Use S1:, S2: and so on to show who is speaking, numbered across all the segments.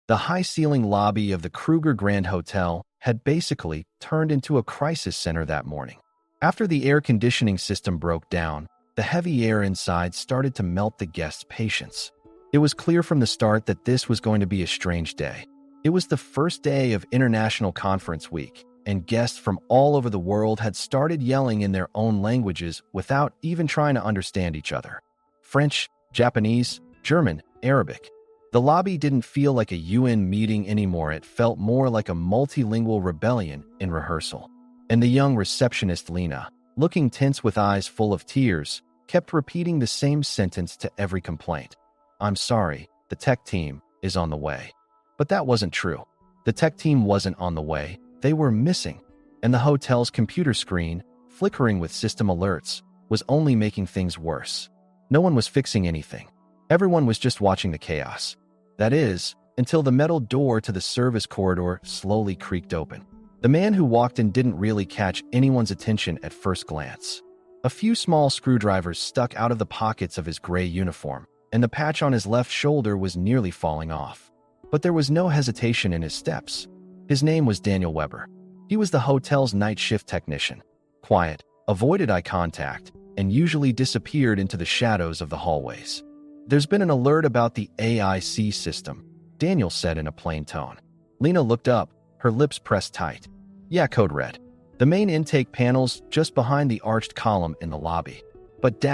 S1: The high-ceiling lobby of the Kruger Grand Hotel had basically turned into a crisis center that morning. After the air conditioning system broke down, the heavy air inside started to melt the guests' patience. It was clear from the start that this was going to be a strange day. It was the first day of International Conference Week, and guests from all over the world had started yelling in their own languages without even trying to understand each other. French, Japanese, German, Arabic. The lobby didn't feel like a UN meeting anymore. It felt more like a multilingual rebellion in rehearsal. And the young receptionist Lena, looking tense with eyes full of tears, kept repeating the same sentence to every complaint. "I'm sorry, the tech team is on the way." But that wasn't true. The tech team wasn't on the way. They were missing. And the hotel's computer screen, flickering with system alerts, was only making things worse. No one was fixing anything. Everyone was just watching the chaos. That is, until the metal door to the service corridor slowly creaked open. The man who walked in didn't really catch anyone's attention at first glance. A few small screwdrivers stuck out of the pockets of his gray uniform, and the patch on his left shoulder was nearly falling off. But there was no hesitation in his steps. His name was Daniel Weber. He was the hotel's night shift technician. Quiet, avoided eye contact, and usually disappeared into the shadows of the hallways. "There's been an alert about the AIC system," Daniel said in a plain tone. Lena looked up, her lips pressed tight. "Yeah, code red. The main intake panel's just behind the arched column in the lobby." But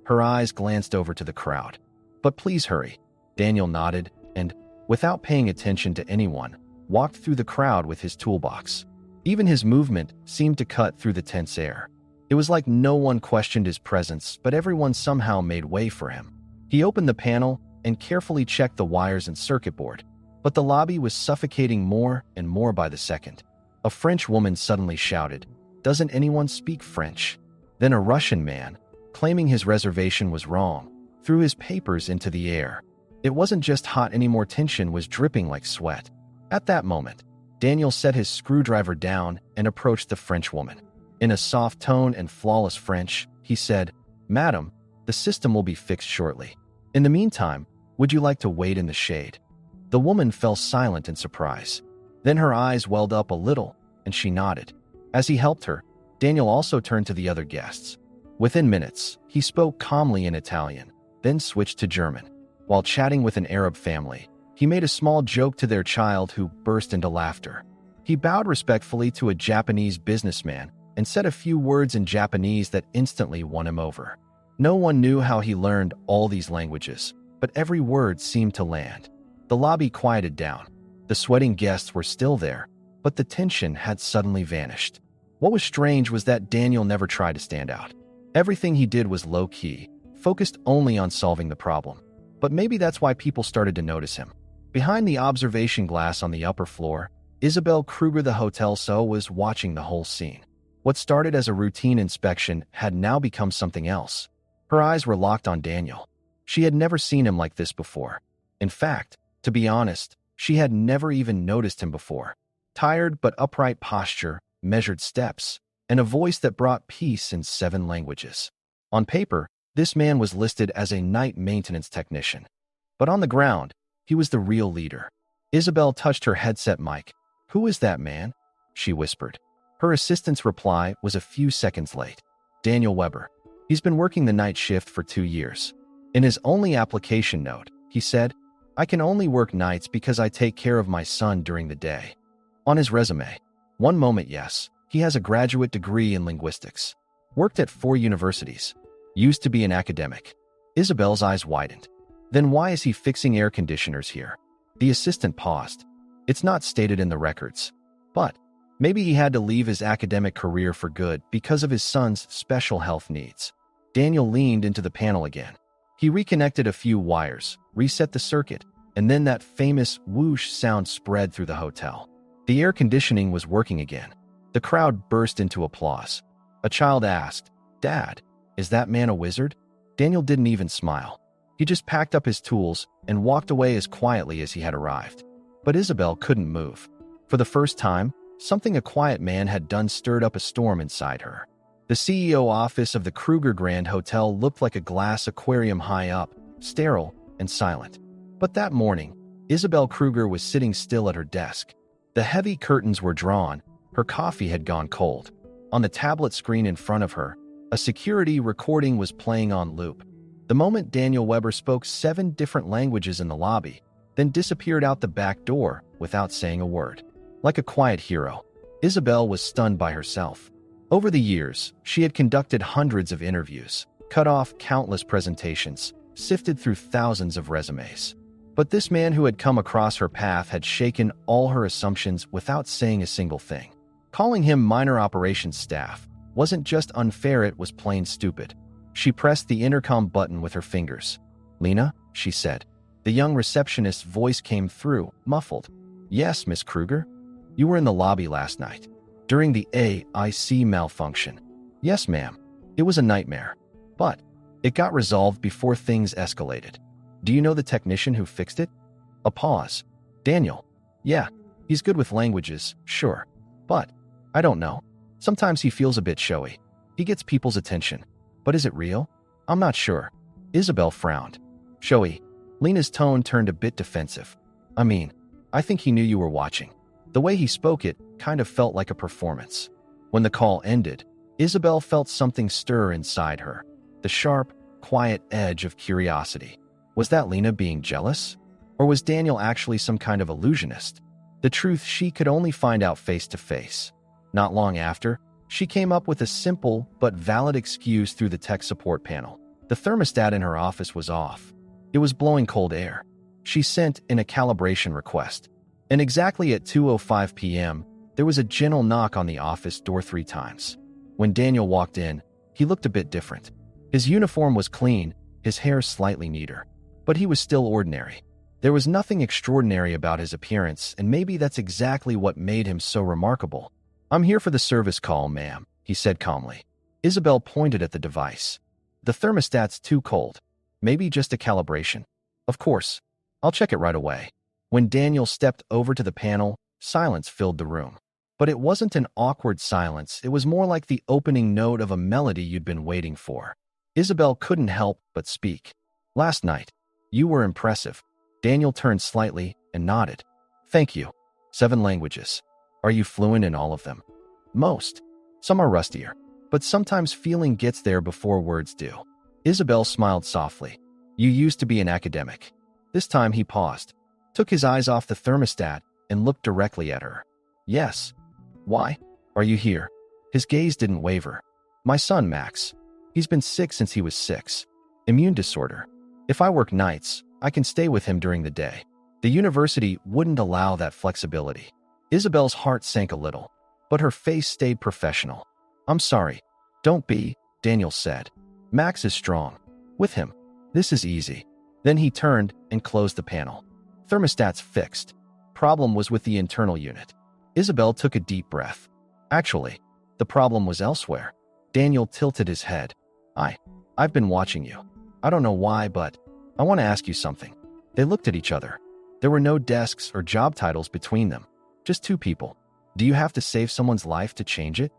S1: her eyes glanced over to the crowd. "But please hurry." Daniel nodded and, without paying attention to anyone, walked through the crowd with his toolbox. Even his movement seemed to cut through the tense air. It was like no one questioned his presence, but everyone somehow made way for him. He opened the panel and carefully checked the wires and circuit board. But the lobby was suffocating more and more by the second. A French woman suddenly shouted, "Doesn't anyone speak French?" Then a Russian man, claiming his reservation was wrong, threw his papers into the air. It wasn't just hot anymore, tension was dripping like sweat. At that moment, Daniel set his screwdriver down and approached the French woman. In a soft tone and flawless French, he said, "Madam, the system will be fixed shortly. In the meantime, would you like to wait in the shade?" The woman fell silent in surprise. Then her eyes welled up a little, and she nodded. As he helped her, Daniel also turned to the other guests. Within minutes, he spoke calmly in Italian, then switched to German. While chatting with an Arab family, he made a small joke to their child who burst into laughter. He bowed respectfully to a Japanese businessman and said a few words in Japanese that instantly won him over. No one knew how he learned all these languages, but every word seemed to land. The lobby quieted down. The sweating guests were still there, but the tension had suddenly vanished. What was strange was that Daniel never tried to stand out. Everything he did was low-key, focused only on solving the problem. But maybe that's why people started to notice him. Behind the observation glass on the upper floor, Isabel Kruger, the hotel CEO, was watching the whole scene. What started as a routine inspection had now become something else. Her eyes were locked on Daniel. She had never seen him like this before. In fact, to be honest, she had never even noticed him before. Tired but upright posture, measured steps, and a voice that brought peace in 7 languages. On paper, this man was listed as a night maintenance technician. But on the ground, he was the real leader. Isabel touched her headset mic. "Who is that man?" she whispered. Her assistant's reply was a few seconds late. "Daniel Weber. He's been working the night shift for 2 years. In his only application note, he said, 'I can only work nights because I take care of my son during the day.' On his resume, one moment, yes, he has a graduate degree in linguistics. Worked at 4 universities. Used to be an academic." Isabel's eyes widened. "Then why is he fixing air conditioners here?" The assistant paused. "It's not stated in the records. But maybe he had to leave his academic career for good because of his son's special health needs." Daniel leaned into the panel again. He reconnected a few wires, reset the circuit, and then that famous whoosh sound spread through the hotel. The air conditioning was working again. The crowd burst into applause. A child asked, "Dad, is that man a wizard?" Daniel didn't even smile. He just packed up his tools and walked away as quietly as he had arrived. But Isabel couldn't move. For the first time, something a quiet man had done stirred up a storm inside her. The CEO office of the Kruger Grand Hotel looked like a glass aquarium high up, sterile and silent. But that morning, Isabel Kruger was sitting still at her desk. The heavy curtains were drawn, her coffee had gone cold. On the tablet screen in front of her, a security recording was playing on loop. The moment Daniel Weber spoke 7 different languages in the lobby, then disappeared out the back door without saying a word. Like a quiet hero, Isabel was stunned by herself. Over the years, she had conducted hundreds of interviews, cut off countless presentations, sifted through thousands of resumes. But this man who had come across her path had shaken all her assumptions without saying a single thing. Calling him minor operations staff wasn't just unfair, it was plain stupid. She pressed the intercom button with her fingers. "Lena," she said. The young receptionist's voice came through, muffled. "Yes, Miss Kruger? You were in the lobby last night, during the AIC malfunction." "Yes, ma'am. It was a nightmare. But it got resolved before things escalated." "Do you know the technician who fixed it?" A pause. "Daniel. Yeah, he's good with languages, sure. But I don't know. Sometimes he feels a bit showy. He gets people's attention. But is it real? I'm not sure." Isabel frowned. "Showy." Lena's tone turned a bit defensive. "I mean, I think he knew you were watching." The way he spoke it kind of felt like a performance. When the call ended, Isabel felt something stir inside her. The sharp, quiet edge of curiosity. Was that Lena being jealous? Or was Daniel actually some kind of illusionist? The truth she could only find out face to face. Not long after, she came up with a simple but valid excuse through the tech support panel. The thermostat in her office was off. It was blowing cold air. She sent in a calibration request. And exactly at 2:05 p.m., there was a gentle knock on the office door 3 times. When Daniel walked in, he looked a bit different. His uniform was clean, his hair slightly neater. But he was still ordinary. There was nothing extraordinary about his appearance, and maybe that's exactly what made him so remarkable. "I'm here for the service call, ma'am," he said calmly. Isabel pointed at the device. "The thermostat's too cold. Maybe just a calibration." "Of course. I'll check it right away." When Daniel stepped over to the panel, silence filled the room. But it wasn't an awkward silence, it was more like the opening note of a melody you'd been waiting for. Isabel couldn't help but speak. "Last night, you were impressive." Daniel turned slightly and nodded. "Thank you. 7 languages. Are you fluent in all of them?" "Most. Some are rustier. But sometimes feeling gets there before words do." Isabel smiled softly. "You used to be an academic." This time he paused, took his eyes off the thermostat, and looked directly at her. "Yes. Why are you here?" His gaze didn't waver. "My son, Max. He's been sick since he was 6. Immune disorder. If I work nights, I can stay with him during the day. The university wouldn't allow that flexibility." Isabel's heart sank a little, but her face stayed professional. "I'm sorry. Don't be," Daniel said. "Max is strong. With him, this is easy." Then he turned and closed the panel. "Thermostat's fixed. Problem was with the internal unit." Isabel took a deep breath. "Actually, the problem was elsewhere." Daniel tilted his head. I've been watching you. I don't know why, but I want to ask you something." They looked at each other. There were no desks or job titles between them. Just 2 people. "Do you have to save someone's life to change it?"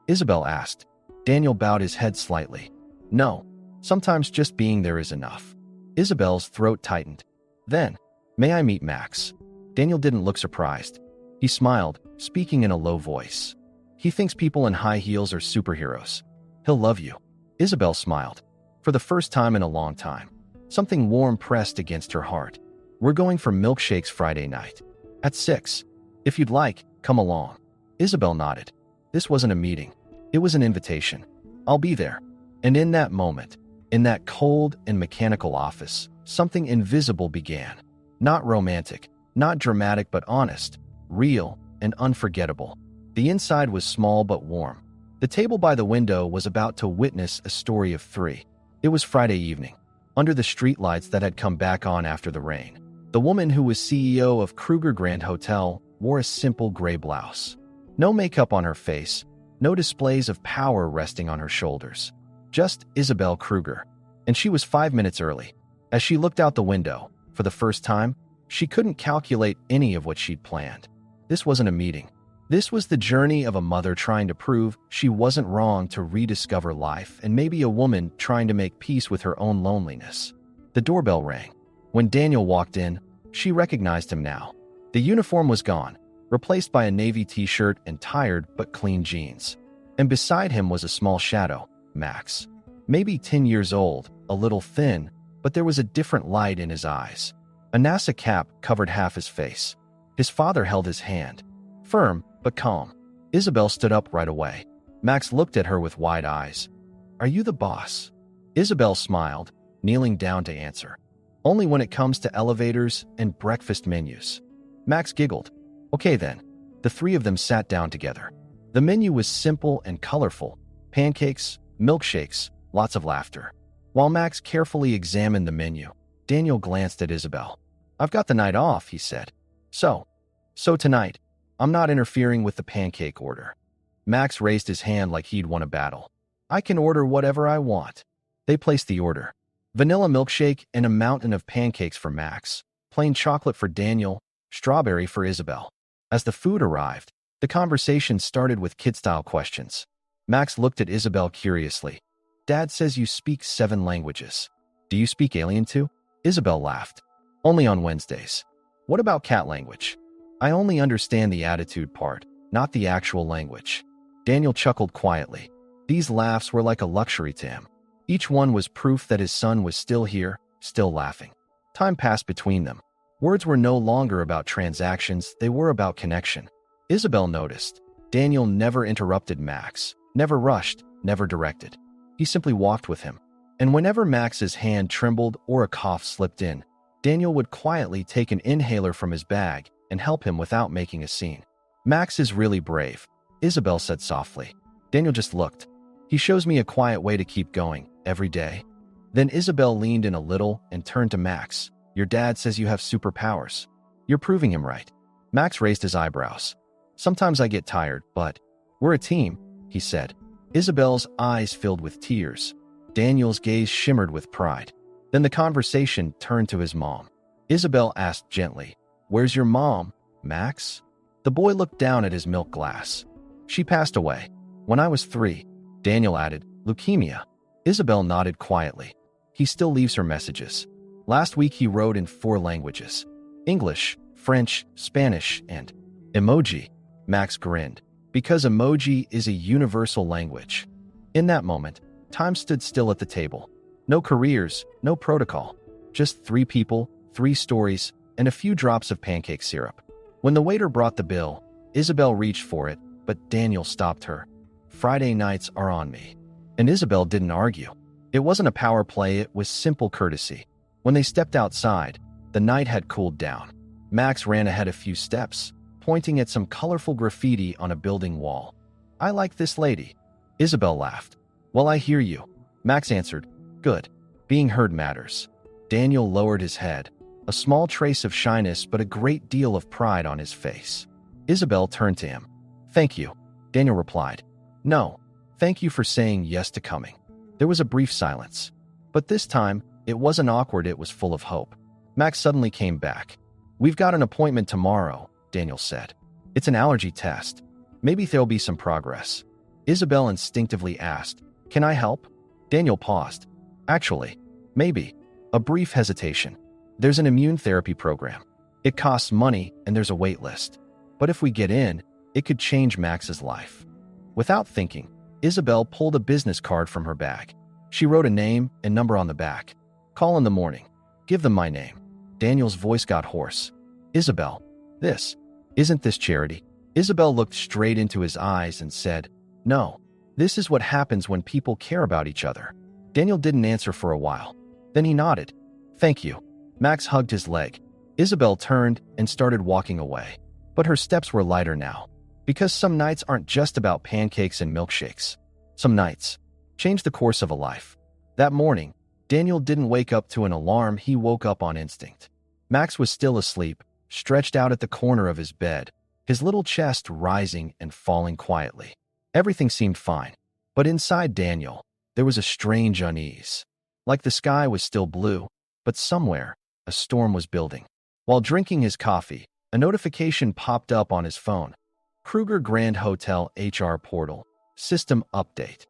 S1: Isabel asked. Daniel bowed his head slightly. "No. Sometimes just being there is enough." Isabel's throat tightened. "Then, may I meet Max?" Daniel didn't look surprised. He smiled, speaking in a low voice. "He thinks people in high heels are superheroes. He'll love you." Isabel smiled. For the first time in a long time, something warm pressed against her heart. "We're going for milkshakes Friday night. At 6. If you'd like, come along." Isabel nodded. This wasn't a meeting. It was an invitation. "I'll be there." And in that moment, in that cold and mechanical office, something invisible began. Not romantic, not dramatic, but honest, real, and unforgettable. The inside was small but warm. The table by the window was about to witness a story of 3. It was Friday evening, under the streetlights that had come back on after the rain. The woman who was CEO of Kruger Grand Hotel wore a simple gray blouse. No makeup on her face, no displays of power resting on her shoulders. Just Isabel Kruger. And she was 5 minutes early. As she looked out the window, for the first time, she couldn't calculate any of what she'd planned. This wasn't a meeting. This was the journey of a mother trying to prove she wasn't wrong to rediscover life, and maybe a woman trying to make peace with her own loneliness. The doorbell rang. When Daniel walked in, She recognized him now. The uniform was gone, replaced by a navy t-shirt and tired but clean jeans. And beside him was a small shadow, Max. Maybe 10 years old, a little thin, but there was a different light in his eyes. A NASA cap covered half his face. His father held his hand, firm but calm. Isabel stood up right away. Max looked at her with wide eyes. "Are you the boss?" Isabel smiled, kneeling down to answer. "Only when it comes to elevators and breakfast menus." Max giggled. "Okay then." The three of them sat down together. The menu was simple and colorful. Pancakes, milkshakes, lots of laughter. While Max carefully examined the menu, Daniel glanced at Isabel. "I've got the night off," he said. So tonight, I'm not interfering with the pancake order." Max raised his hand like he'd won a battle. "I can order whatever I want." They placed the order. Vanilla milkshake and a mountain of pancakes for Max, plain chocolate for Daniel, strawberry for Isabel. As the food arrived, the conversation started with kid-style questions. Max looked at Isabel curiously. "Dad says you speak 7 languages. Do you speak alien too?" Isabel laughed. "Only on Wednesdays." "What about cat language?" "I only understand the attitude part, not the actual language." Daniel chuckled quietly. These laughs were like a luxury to him. Each one was proof that his son was still here, still laughing. Time passed between them. Words were no longer about transactions, they were about connection. Isabel noticed. Daniel never interrupted Max, never rushed, never directed. He simply walked with him. And whenever Max's hand trembled or a cough slipped in, Daniel would quietly take an inhaler from his bag and help him without making a scene. "Max is really brave," Isabel said softly. Daniel just looked. "He shows me a quiet way to keep going, every day." Then Isabel leaned in a little and turned to Max. "Your dad says you have superpowers. You're proving him right." Max raised his eyebrows. "Sometimes I get tired, but we're a team," he said. Isabel's eyes filled with tears. Daniel's gaze shimmered with pride. Then the conversation turned to his mom. Isabel asked gently, "Where's your mom, Max?" The boy looked down at his milk glass. "She passed away when I was 3. Daniel added, "Leukemia." Isabel nodded quietly. "He still leaves her messages. Last week he wrote in 4 languages: English, French, Spanish, and emoji." Max grinned. Because emoji is a universal language. In that moment, time stood still at the table. No careers, no protocol. Just 3 people, 3 stories, and a few drops of pancake syrup. When the waiter brought the bill, Isabel reached for it, but Daniel stopped her. "Friday nights are on me." And Isabel didn't argue. It wasn't a power play, it was simple courtesy. When they stepped outside, the night had cooled down. Max ran ahead a few steps, pointing at some colorful graffiti on a building wall. "I like this lady." Isabel laughed. "Well, I hear you." Max answered, "Good. Being heard matters." Daniel lowered his head, a small trace of shyness but a great deal of pride on his face. Isabel turned to him. "Thank you," Daniel replied. "No, thank you for saying yes to coming." There was a brief silence. But this time, it wasn't awkward, it was full of hope. Max suddenly came back. "We've got an appointment tomorrow," Daniel said. "It's an allergy test. Maybe there'll be some progress." Isabel instinctively asked, "Can I help?" Daniel paused. "Actually, maybe." A brief hesitation. "There's an immune therapy program. It costs money and there's a wait list. But if we get in, it could change Max's life." Without thinking, Isabel pulled a business card from her bag. She wrote a name and number on the back. "Call in the morning. Give them my name." Daniel's voice got hoarse. "Isabel, isn't this charity?" Isabel looked straight into his eyes and said, "No, this is what happens when people care about each other." Daniel didn't answer for a while. Then he nodded. "Thank you." Max hugged his leg. Isabel turned and started walking away. But her steps were lighter now. Because some nights aren't just about pancakes and milkshakes. Some nights change the course of a life. That morning, Daniel didn't wake up to an alarm, he woke up on instinct. Max was still asleep, stretched out at the corner of his bed, his little chest rising and falling quietly. Everything seemed fine. But inside Daniel, there was a strange unease. Like the sky was still blue, but somewhere, a storm was building. While drinking his coffee, a notification popped up on his phone. Kruger Grand Hotel HR Portal, System Update.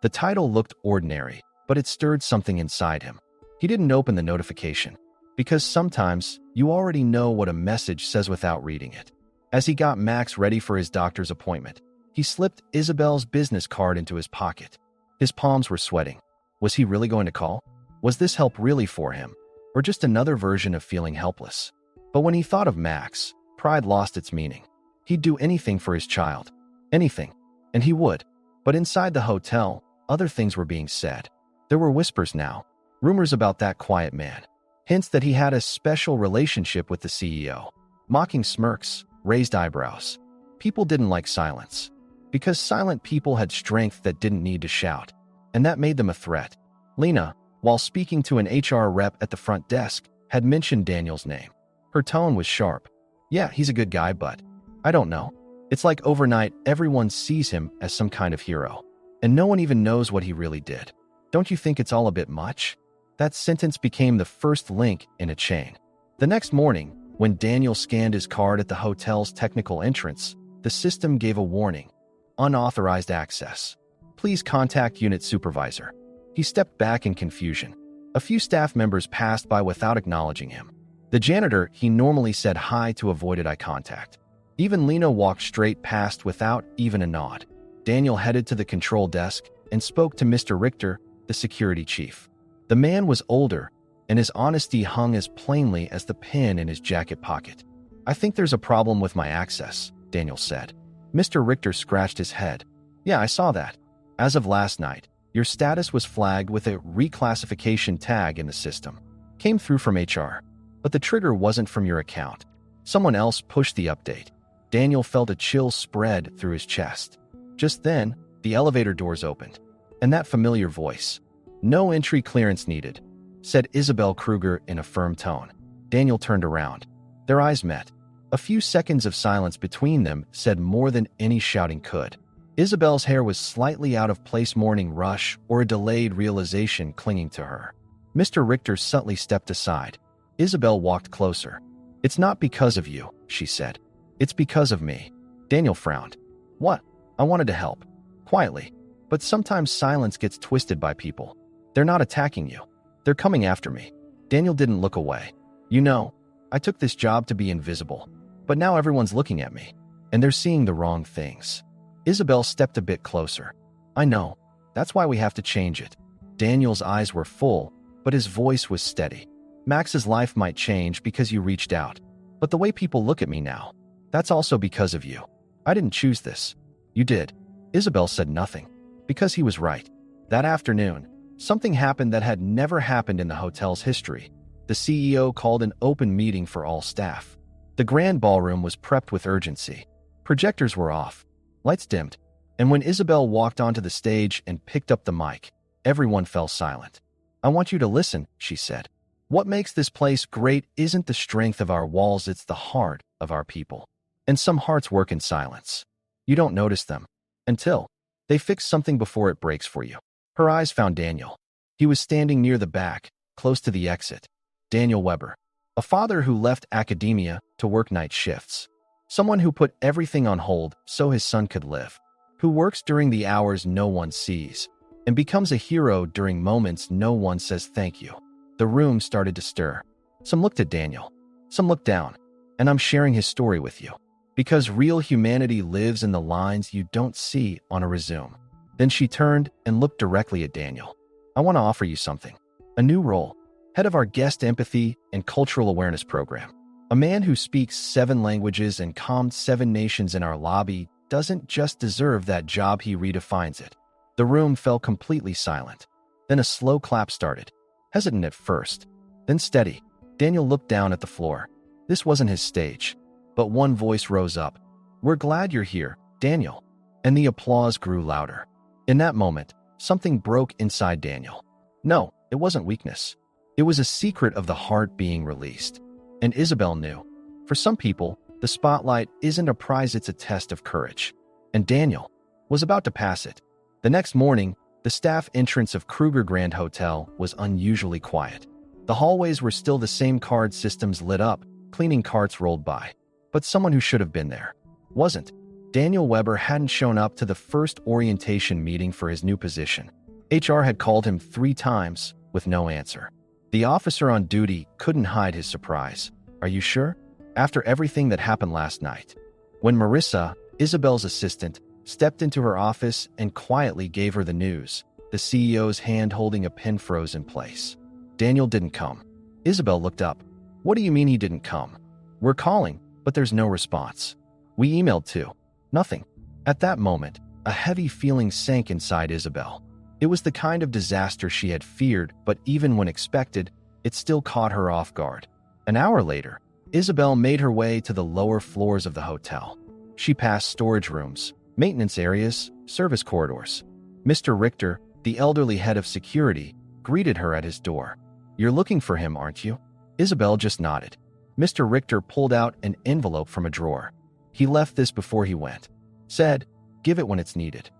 S1: The title looked ordinary, but it stirred something inside him. He didn't open the notification. Because sometimes you already know what a message says without reading it. As he got Max ready for his doctor's appointment, he slipped Isabel's business card into his pocket. His palms were sweating. Was he really going to call? Was this help really for him? Or just another version of feeling helpless? But when he thought of Max, pride lost its meaning. He'd do anything for his child. Anything. And he would. But inside the hotel, other things were being said. There were whispers now. Rumors about that quiet man. Hints that he had a special relationship with the CEO. Mocking smirks, raised eyebrows. People didn't like silence. Because silent people had strength that didn't need to shout. And that made them a threat. Lena, while speaking to an HR rep at the front desk, had mentioned Daniel's name. Her tone was sharp. Yeah, he's a good guy, but I don't know. It's like overnight everyone sees him as some kind of hero. And no one even knows what he really did. Don't you think it's all a bit much? That sentence became the first link in a chain. The next morning, when Daniel scanned his card at the hotel's technical entrance, the system gave a warning. Unauthorized access. Please contact unit supervisor. He stepped back in confusion. A few staff members passed by without acknowledging him. The janitor, he normally said hi to, avoided eye contact. Even Lena walked straight past without even a nod. Daniel headed to the control desk and spoke to Mr. Richter, the security chief. The man was older, and his honesty hung as plainly as the pen in his jacket pocket. I think there's a problem with my access, Daniel said. Mr. Richter scratched his head. Yeah, I saw that. As of last night, your status was flagged with a reclassification tag in the system. Came through from HR. But the trigger wasn't from your account. Someone else pushed the update. Daniel felt a chill spread through his chest. Just then, the elevator doors opened. And that familiar voice. No entry clearance needed, said Isabel Kruger in a firm tone. Daniel turned around. Their eyes met. A few seconds of silence between them said more than any shouting could. Isabel's hair was slightly out of place, morning rush or a delayed realization clinging to her. Mr. Richter subtly stepped aside. Isabel walked closer. It's not because of you, she said. It's because of me. Daniel frowned. What? I wanted to help. Quietly. But sometimes silence gets twisted by people. They're not attacking you. They're coming after me. Daniel didn't look away. You know, I took this job to be invisible. But now everyone's looking at me. And they're seeing the wrong things. Isabel stepped a bit closer. I know. That's why we have to change it. Daniel's eyes were full, but his voice was steady. Max's life might change because you reached out. But the way people look at me now, that's also because of you. I didn't choose this. You did. Isabel said nothing. Because he was right. That afternoon, something happened that had never happened in the hotel's history. The CEO called an open meeting for all staff. The grand ballroom was prepped with urgency. Projectors were off. Lights dimmed. And when Isabel walked onto the stage and picked up the mic, everyone fell silent. I want you to listen, she said. What makes this place great isn't the strength of our walls, it's the heart of our people. And some hearts work in silence. You don't notice them. Until they fix something before it breaks for you. Her eyes found Daniel. He was standing near the back, close to the exit. Daniel Weber. A father who left academia to work night shifts. Someone who put everything on hold so his son could live. Who works during the hours no one sees. And becomes a hero during moments no one says thank you. The room started to stir. Some looked at Daniel. Some looked down. And I'm sharing his story with you. Because real humanity lives in the lines you don't see on a resume. Then she turned and looked directly at Daniel. I want to offer you something. A new role. Head of our Guest Empathy and Cultural Awareness Program. A man who speaks 7 languages and calmed 7 nations in our lobby doesn't just deserve that job, he redefines it. The room fell completely silent. Then a slow clap started. Hesitant at first, then steady. Daniel looked down at the floor. This wasn't his stage. But one voice rose up. We're glad you're here, Daniel. And the applause grew louder. In that moment, something broke inside Daniel. No, it wasn't weakness. It was a secret of the heart being released. And Isabel knew. For some people, the spotlight isn't a prize, it's a test of courage. And Daniel was about to pass it. The next morning, the staff entrance of Kruger Grand Hotel was unusually quiet. The hallways were still the same, card systems lit up, cleaning carts rolled by. But someone who should have been there wasn't. Daniel Weber hadn't shown up to the first orientation meeting for his new position. HR had called him 3 times with no answer. The officer on duty couldn't hide his surprise. Are you sure? After everything that happened last night. When Marissa, Isabel's assistant, stepped into her office and quietly gave her the news, the CEO's hand holding a pen froze in place. Daniel didn't come. Isabel looked up. What do you mean he didn't come? We're calling, but there's no response. We emailed too. Nothing. At that moment, a heavy feeling sank inside Isabel. It was the kind of disaster she had feared, but even when expected, it still caught her off guard. An hour later, Isabel made her way to the lower floors of the hotel. She passed storage rooms, maintenance areas, service corridors. Mr. Richter, the elderly head of security, greeted her at his door. You're looking for him, aren't you? Isabel just nodded. Mr. Richter pulled out an envelope from a drawer. He left this before he went. Said, give it when it's needed.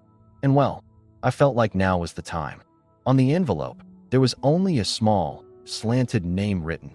S1: And well, I felt like now was the time. On the envelope, there was only a small, slanted name written.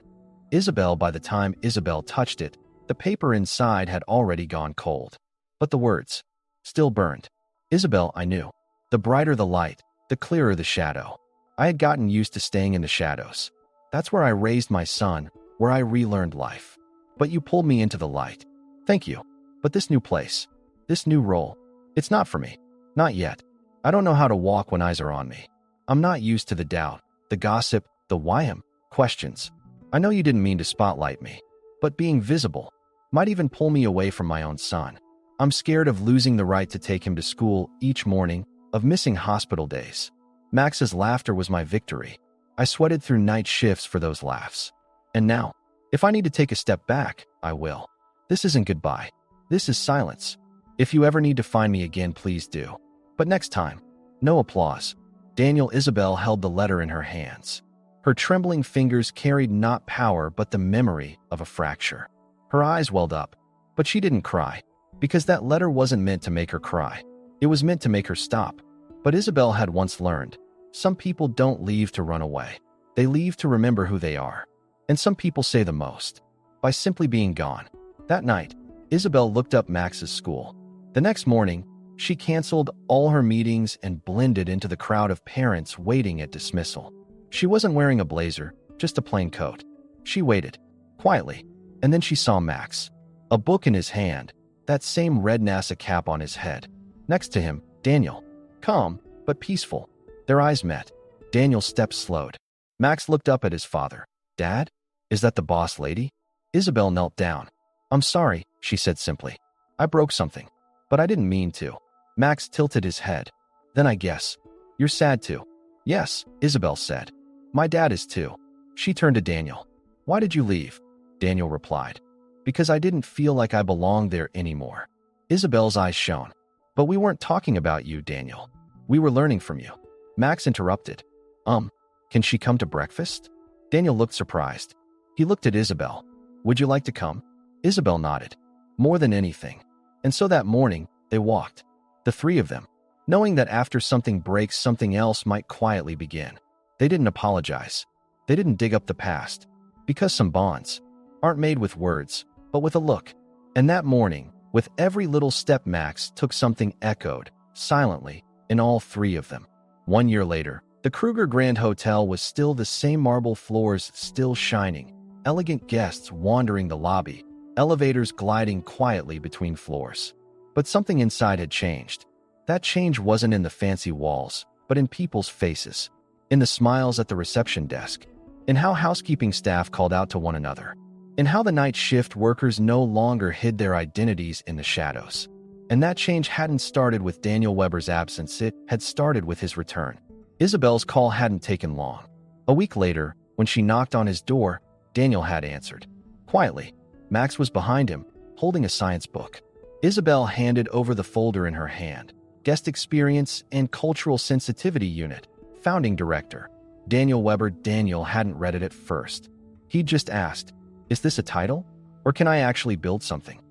S1: Isabel. By the time Isabel touched it, the paper inside had already gone cold. But the words still burned. Isabel, I knew. The brighter the light, the clearer the shadow. I had gotten used to staying in the shadows. That's where I raised my son, where I relearned life. But you pulled me into the light. Thank you. But this new place, this new role, it's not for me. Not yet. I don't know how to walk when eyes are on me. I'm not used to the doubt, the gossip, the why am questions. I know you didn't mean to spotlight me, but being visible might even pull me away from my own son. I'm scared of losing the right to take him to school each morning, of missing hospital days. Max's laughter was my victory. I sweated through night shifts for those laughs. And now, if I need to take a step back, I will. This isn't goodbye. This is silence. If you ever need to find me again, please do. But next time, no applause. Daniel. Isabel held the letter in her hands. Her trembling fingers carried not power but the memory of a fracture. Her eyes welled up, but she didn't cry, because that letter wasn't meant to make her cry. It was meant to make her stop. But Isabel had once learned, some people don't leave to run away. They leave to remember who they are. And some people say the most by simply being gone. That night, Isabel looked up Max's school. The next morning, she canceled all her meetings and blended into the crowd of parents waiting at dismissal. She wasn't wearing a blazer, just a plain coat. She waited, quietly, and then she saw Max, a book in his hand, that same red NASA cap on his head. Next to him, Daniel, calm but peaceful. Their eyes met. Daniel's steps slowed. Max looked up at his father. Dad? Is that the boss lady? Isabel knelt down. I'm sorry, she said simply. I broke something, but I didn't mean to. Max tilted his head. Then I guess you're sad too. Yes, Isabel said. My dad is too. She turned to Daniel. Why did you leave? Daniel replied. Because I didn't feel like I belonged there anymore. Isabel's eyes shone. But we weren't talking about you, Daniel. We were learning from you. Max interrupted. Can she come to breakfast? Daniel looked surprised. He looked at Isabel. Would you like to come? Isabel nodded. More than anything. And so that morning, they walked. The three of them, knowing that after something breaks, something else might quietly begin. They didn't apologize. They didn't dig up the past. Because some bonds aren't made with words, but with a look. And that morning, with every little step Max took, something echoed, silently, in all three of them. 1 year later, the Kruger Grand Hotel was still the same, marble floors still shining, elegant guests wandering the lobby, elevators gliding quietly between floors. But something inside had changed. That change wasn't in the fancy walls, but in people's faces, in the smiles at the reception desk, in how housekeeping staff called out to one another, in how the night shift workers no longer hid their identities in the shadows. And that change hadn't started with Daniel Weber's absence, it had started with his return. Isabel's call hadn't taken long. A week later, when she knocked on his door, Daniel had answered. Quietly, Max was behind him, holding a science book. Isabel handed over the folder in her hand. Guest Experience and Cultural Sensitivity Unit, Founding Director, Daniel Weber. Daniel hadn't read it at first. He'd just asked, is this a title? Or can I actually build something?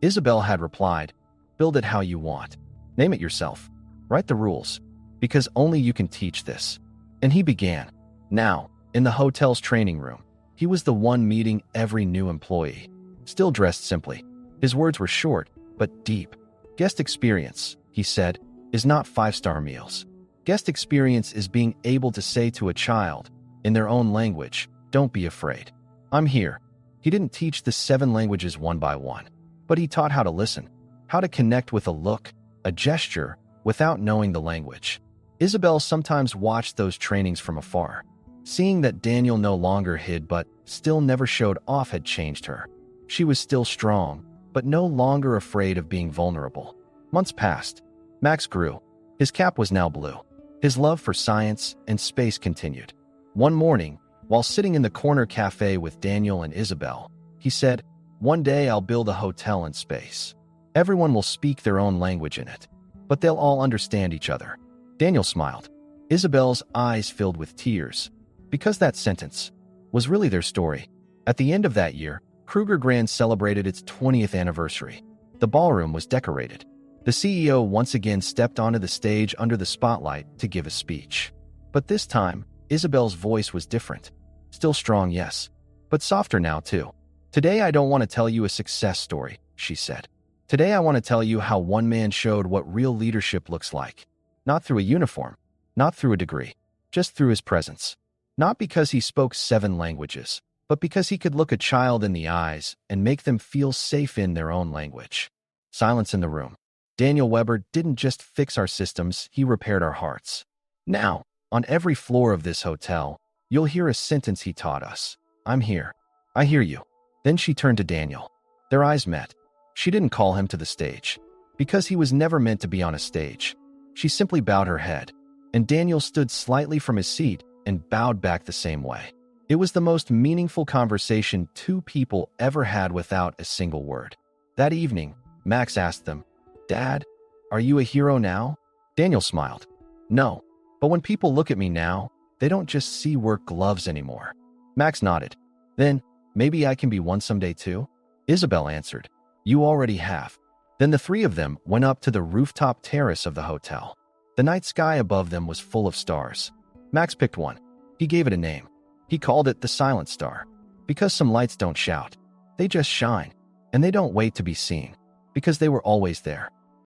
S1: Isabel had replied, build it how you want. Name it yourself. Write the rules. Because only you can teach this. And he began. Now, in the hotel's training room, he was the one meeting every new employee. Still dressed simply. His words were short, but deep. Guest experience, he said, is not 5-star meals. Guest experience is being able to say to a child, in their own language, Don't be afraid. I'm here. He didn't teach the 7 languages one by one, but he taught how to listen, how to connect with a look, a gesture, without knowing the language. Isabel sometimes watched those trainings from afar. Seeing that Daniel no longer hid but still never showed off had changed her. She was still strong, but no longer afraid of being vulnerable. Months passed. Max grew. His cap was now blue. His love for science and space continued. One morning, while sitting in the corner cafe with Daniel and Isabel, he said, "One day I'll build a hotel in space. Everyone will speak their own language in it, but they'll all understand each other." Daniel smiled. Isabel's eyes filled with tears, because that sentence was really their story. At the end of that year, Kruger Grand celebrated its 20th anniversary. The ballroom was decorated. The CEO once again stepped onto the stage under the spotlight to give a speech. But this time, Isabel's voice was different. Still strong, yes, but softer now too. "Today I don't want to tell you a success story," she said. "Today I want to tell you how one man showed what real leadership looks like. Not through a uniform, not through a degree, just through his presence. Not because he spoke 7 languages, but because he could look a child in the eyes and make them feel safe in their own language." Silence in the room. Daniel Weber didn't just fix our systems, he repaired our hearts. Now, on every floor of this hotel, you'll hear a sentence he taught us. "I'm here. I hear you." Then she turned to Daniel. Their eyes met. She didn't call him to the stage, because he was never meant to be on a stage. She simply bowed her head, and Daniel stood slightly from his seat and bowed back the same way. It was the most meaningful conversation 2 people ever had without a single word. That evening, Max asked them, "Dad, are you a hero now?" Daniel smiled. "No, but when people look at me now, they don't just see work gloves anymore." Max nodded. "Then, maybe I can be one someday too?" Isabel answered, "You already have." Then the 3 of them went up to the rooftop terrace of the hotel. The night sky above them was full of stars. Max picked one. He gave it a name. He called it the Silent Star, because some lights don't shout. They just shine, and they don't wait to be seen, because they were always there.